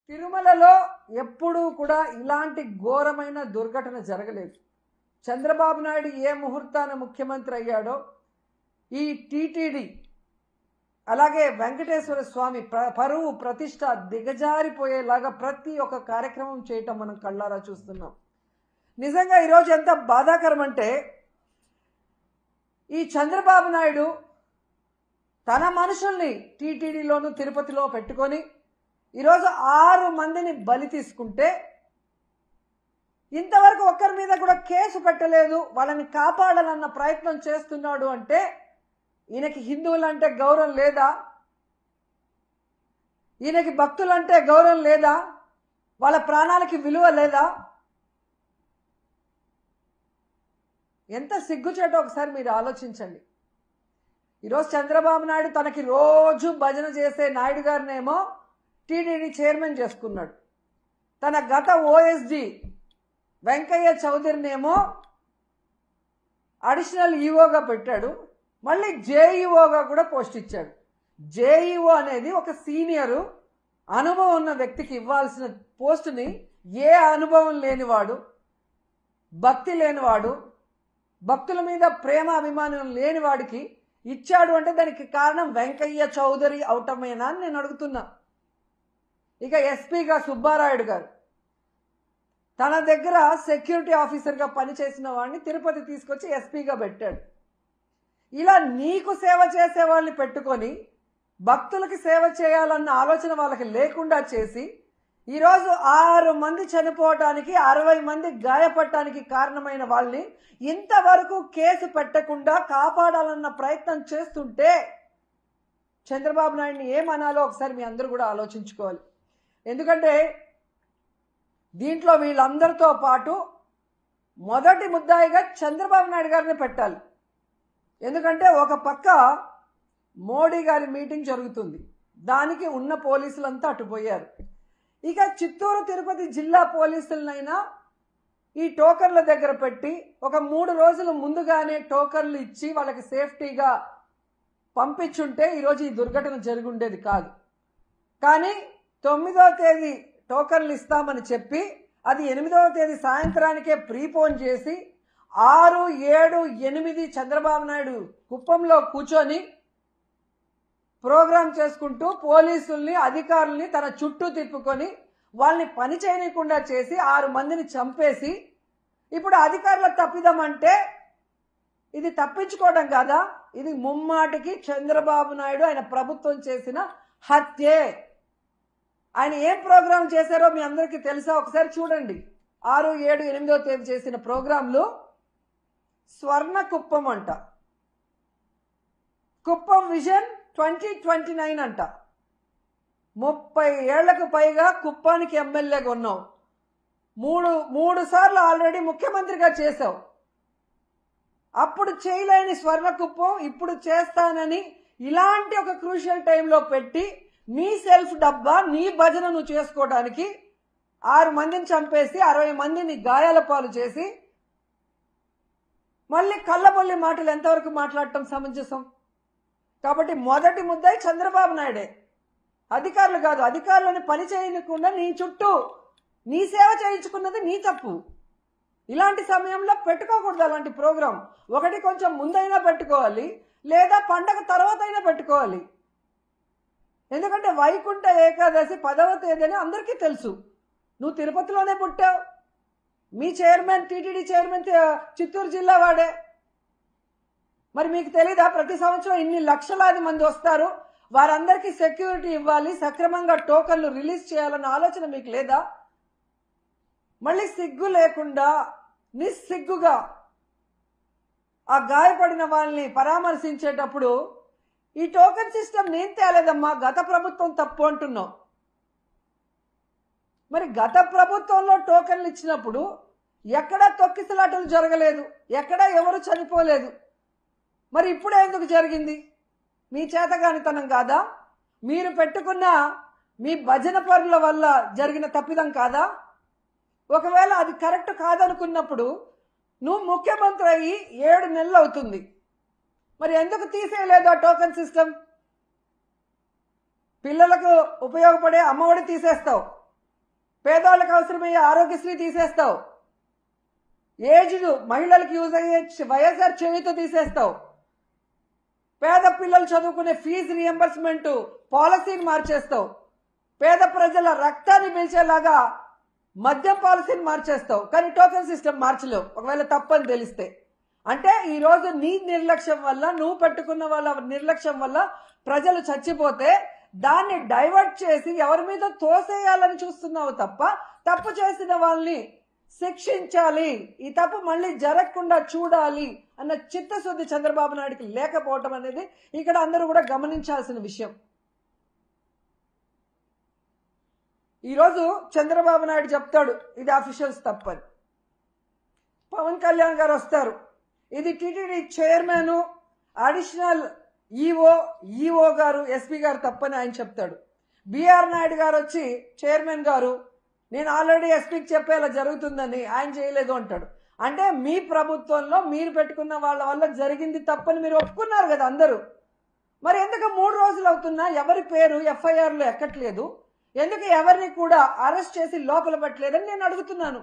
తిరుమలలో ఎప్పుడూ కూడా ఇలాంటి ఘోరమైన దుర్ఘటన జరగలేదు. చంద్రబాబు నాయుడు ఏ ముహూర్తాన ముఖ్యమంత్రి అయ్యాడో ఈ టీటీడీ అలాగే వెంకటేశ్వర స్వామి పరువు ప్రతిష్ట దిగజారిపోయేలాగా ప్రతి ఒక్క కార్యక్రమం చేయటం మనం కళ్ళారా చూస్తున్నాం. నిజంగా ఈరోజు ఎంత బాధాకరం అంటే ఈ చంద్రబాబు నాయుడు తన మనుషుల్ని టీటీడీలోను తిరుపతిలో పెట్టుకొని ఈరోజు 6 మందిని బలి తీసుకుంటే ఇంతవరకు ఒక్కరి మీద కూడా కేసు పెట్టలేదు. వాళ్ళని కాపాడాలన్న ప్రయత్నం చేస్తున్నాడు అంటే ఈయనకి హిందువులంటే గౌరవం లేదా? ఈయనకి భక్తులంటే గౌరవం లేదా? వాళ్ళ ప్రాణాలకి విలువ లేదా? ఎంత సిగ్గుచేటో ఒకసారి మీరు ఆలోచించండి. ఈరోజు చంద్రబాబు నాయుడు తనకి రోజు భజన చేసే నాయుడు గారినేమో టీటీడీ చైర్మన్ చేసుకున్నాడు. తన గత ఓఎస్డి వెంకయ్య చౌదరినేమో అడిషనల్ ఈఓగా పెట్టాడు. మళ్ళీ జేఈఓగా కూడా పోస్ట్ ఇచ్చాడు. జేఈఓ అనేది ఒక సీనియరు అనుభవం ఉన్న వ్యక్తికి ఇవ్వాల్సిన పోస్టుని ఏ అనుభవం లేనివాడు, భక్తి లేనివాడు, భక్తుల మీద ప్రేమ అభిమానం లేనివాడికి ఇచ్చాడు అంటే దానికి కారణం వెంకయ్య చౌదరి అవటమేనా అని నేను అడుగుతున్నా. ఇక ఎస్పీగా సుబ్బారాయుడు గారు తన దగ్గర సెక్యూరిటీ ఆఫీసర్గా పనిచేసిన వాడిని తిరుపతి తీసుకొచ్చి ఎస్పీగా పెట్టాడు. ఇలా నీకు సేవ చేసే వాళ్ళని పెట్టుకొని భక్తులకి సేవ చేయాలన్న ఆలోచన వాళ్ళకి లేకుండా చేసి ఈరోజు 6 మంది చనిపోవటానికి 60 మంది గాయపడటానికి కారణమైన వాళ్ళని ఇంతవరకు కేసు పెట్టకుండా కాపాడాలన్న ప్రయత్నం చేస్తుంటే చంద్రబాబు నాయుడిని ఏమనాలో ఒకసారి మీ అందరూ కూడా ఆలోచించుకోవాలి. ఎందుకంటే దీంట్లో వీళ్ళందరితో పాటు మొదటి ముద్దాయిగా చంద్రబాబు నాయుడు గారిని పెట్టాలి. ఎందుకంటే ఒక పక్క మోడీ గారి మీటింగ్ జరుగుతుంది, దానికి ఉన్న పోలీసులంతా అటుపోయారు. ఇక చిత్తూరు తిరుపతి జిల్లా పోలీసులనైనా ఈ టోకన్ల దగ్గర పెట్టి ఒక 3 రోజుల ముందుగానే టోకన్లు ఇచ్చి వాళ్ళకి సేఫ్టీగా పంపించుంటే ఈరోజు ఈ దుర్ఘటన జరిగి ఉండేది కాదు. కానీ 9వ తేదీ టోకన్లు ఇస్తామని చెప్పి అది 8వ తేదీ సాయంత్రానికే ప్రీపోన్ చేసి 6, 7, 8 చంద్రబాబు నాయుడు కుప్పంలో కూర్చొని ప్రోగ్రాం చేసుకుంటూ పోలీసుల్ని అధికారుల్ని తన చుట్టూ తిప్పుకొని వాళ్ళని పని చేయకుండా చేసి 6 మందిని చంపేసి ఇప్పుడు అధికారుల తప్పిదమంటే ఇది తప్పించుకోవడం కాదా? ఇది ముమ్మాటికి చంద్రబాబు నాయుడు ఆయన ప్రభుత్వం చేసిన హత్యే. ఆయన ఏం ప్రోగ్రాం చేశారో మీ అందరికీ తెలుసా? ఒకసారి చూడండి. 6, 7, 8వ తేదీ చేసిన ప్రోగ్రాంలు స్వర్ణ కుప్పం అంట, కుప్పం విజన్ 2029 అంట. 30 ఏళ్లకు పైగా కుప్పానికి ఎమ్మెల్యేగా ఉన్నావు, మూడు సార్లు ఆల్రెడీ ముఖ్యమంత్రిగా చేశావు. అప్పుడు చేయలేని స్వర్ణ కుప్పం ఇప్పుడు చేస్తానని ఇలాంటి ఒక క్రూషియల్ టైంలో పెట్టి నీ సెల్ఫ్ డబ్బా నీ భజన నువ్వు చేసుకోవడానికి 6 మందిని చంపేసి 60 మందిని గాయాల పాలు చేసి మళ్ళీ కళ్ళబొల్లి మాటలు ఎంతవరకు మాట్లాడటం సమంజసం? కాబట్టి మొదటి ముద్దాయి చంద్రబాబు నాయుడే, అధికారులు కాదు. అధికారులను పని చేయకుండా నీ చుట్టూ నీ సేవ చేయించుకున్నది నీ తప్పు. ఇలాంటి సమయంలో పెట్టుకోకూడదు అలాంటి ప్రోగ్రాం. ఒకటి కొంచెం ముందైనా పెట్టుకోవాలి, లేదా పండగ తర్వాత అయినా పెట్టుకోవాలి. ఎందుకంటే వైకుంఠ ఏకాదశి 10వ తేదీ అని అందరికీ తెలుసు. నువ్వు తిరుపతిలోనే పుట్టావు, మీ చైర్మన్ టీటీడీ చైర్మన్ చిత్తూరు జిల్లా వాడే. మరి మీకు తెలీదా? ప్రతి సంవత్సరం ఇన్ని లక్షలాది మంది వస్తారు, వారందరికీ సెక్యూరిటీ ఇవ్వాలి, సక్రమంగా టోకన్లు రిలీజ్ చేయాలన్న ఆలోచన మీకు లేదా? మళ్ళీ సిగ్గు లేకుండా నిస్సిగ్గుగా ఆ గాయపడిన వాళ్ళని పరామర్శించేటప్పుడు ఈ టోకన్ సిస్టమ్ నేను తేలేదమ్మా, గత ప్రభుత్వం తప్పు అంటున్నావు. మరి గత ప్రభుత్వంలో టోకన్లు ఇచ్చినప్పుడు ఎక్కడా తొక్కిసలాటలు జరగలేదు, ఎక్కడా ఎవరు చనిపోలేదు. మరి ఇప్పుడే ఎందుకు జరిగింది? మీ చేతగానితనం కాదా? మీరు పెట్టుకున్న మీ భజన పరుల వల్ల జరిగిన తప్పిదం కాదా? ఒకవేళ అది కరెక్ట్ కాదనుకున్నప్పుడు నువ్వు ముఖ్యమంత్రి అయ్యి 7 నెలలు అవుతుంది, మరి ఎందుకు తీసేయలేదు ఆ టోకన్ సిస్టమ్? పిల్లలకు ఉపయోగపడే అమ్మఒడి తీసేస్తావు, పేదవాళ్ళకి అవసరమయ్యే ఆరోగ్యశ్రీ తీసేస్తావు, ఏజ్డ్ మహిళలకు యూజ్ అయ్యే వైఎస్ఆర్ చేయూత తీసేస్తావు, పేద పిల్లలు చదువుకునే ఫీజు రియంబర్స్మెంట్ పాలసీని మార్చేస్తావు, పేద ప్రజల రక్తాన్ని పీల్చేలాగా మద్యం పాలసీని మార్చేస్తావు, కానీ టోకెన్ సిస్టమ్ మార్చలేవు ఒకవేళ తప్పని తెలిస్తే. అంటే ఈరోజు నీ నిర్లక్ష్యం వల్ల, నువ్వు పెట్టుకున్న వాళ్ళ నిర్లక్ష్యం వల్ల ప్రజలు చచ్చిపోతే దాన్ని డైవర్ట్ చేసి ఎవరి మీద తోసేయాలని చూస్తున్నావు తప్ప తప్పు చేసిన వాళ్ళని శిక్షించాలి, ఈ తప్పు మళ్ళీ జరగకుండా చూడాలి అన్న చిత్తశుద్ధి చంద్రబాబు నాయుడికి లేకపోవటం అనేది ఇక్కడ అందరూ కూడా గమనించాల్సిన విషయం. ఈరోజు చంద్రబాబు నాయుడు చెప్తాడు ఇది అఫీషియల్స్ తప్పని, పవన్ కళ్యాణ్ గారు వస్తారు ఇది టీటీడీ చైర్మన్ అడిషనల్ ఈఓ గారు ఎస్పీ గారు తప్పని ఆయన చెప్తాడు. బిఆర్ నాయుడు గారు వచ్చి చైర్మన్ గారు నేను ఆల్రెడీ ఎస్పీకి చెప్పేలా జరుగుతుందని ఆయన చేయలేదు అంటాడు. అంటే మీ ప్రభుత్వంలో మీరు పెట్టుకున్న వాళ్ళ వల్ల జరిగింది తప్పని మీరు ఒప్పుకున్నారు కదా అందరూ. మరి ఎందుకు 3 రోజులు అవుతున్నా ఎవరి పేరు ఎఫ్ఐఆర్లో ఎక్కట్లేదు, ఎందుకు ఎవరిని కూడా అరెస్ట్ చేసి లోపల పెట్టలేదని నేను అడుగుతున్నాను.